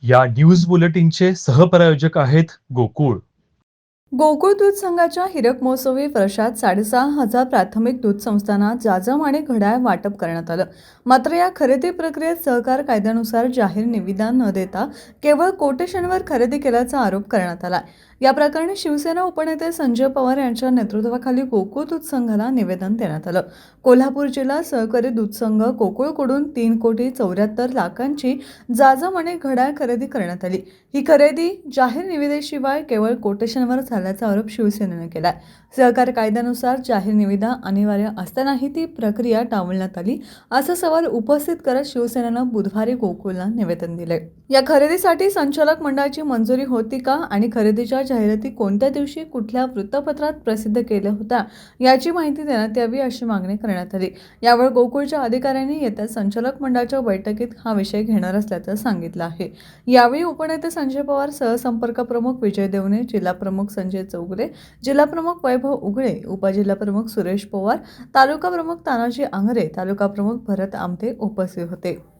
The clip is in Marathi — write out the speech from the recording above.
या न्यूज बुलेटिनचे सहप्रायोजक आहेत गोकुळ. गोकुळ दूध संघाच्या हिरक महोत्सवी वर्षात 6,500 प्राथमिक दूध संस्थांना जाजम आणि घड्याळ वाटप करण्यात आलं. मात्र या खरेदी प्रक्रियेत सहकार कायद्यानुसार जाहीर निविदा न देता केवळ कोटेशनवर खरेदी केल्याचा आरोप करण्यात आला. या प्रकरणी शिवसेना उपनेते संजय पवार यांच्या नेतृत्वाखाली गोकुळ दूध संघाला निवेदन देण्यात आलं. कोल्हापूर जिल्हा सहकारी दूध संघ गोकुळकडून 3,74,00,000 जाजम आणि घड्याळ खरेदी करण्यात आली. ही खरेदी जाहीर निविदेशिवाय केवळ कोटेशनवर झाल्याचा आरोप शिवसेनेने केलाय. सहकार कायद्यानुसार जाहीर निविदा अनिवार्य असतानाही ती प्रक्रिया डावलण्यात आली, असा सवाल उपस्थित करत शिवसेनेनं बुधवारी गोकुळला निवेदन दिले. या खरेदीसाठी संचालक मंडळाची मंजुरी होती का आणि खरेदीच्या जाहिराती कोणत्या दिवशी कुठल्या वृत्तपत्रात प्रसिद्ध केल्या होत्या याची माहिती देण्यात यावी अशी मागणी करण्यात आली. यावर गोकुळच्या अधिकाऱ्यांनी येत्या संचालक मंडळाच्या बैठकीत हा विषय घेणार असल्याचं सांगितलं आहे. यावेळी उपनेते संजय पवार, सहसंपर्क प्रमुख विजय देवणे, जिल्हा प्रमुख संजय चौगुले, जिल्हा प्रमुख वैभव उगळे, उपजिल्हा प्रमुख सुरेश पवार, तालुका प्रमुख तानाजी आंगरे, तालुका प्रमुख भरत आमटे उपस्थित होते.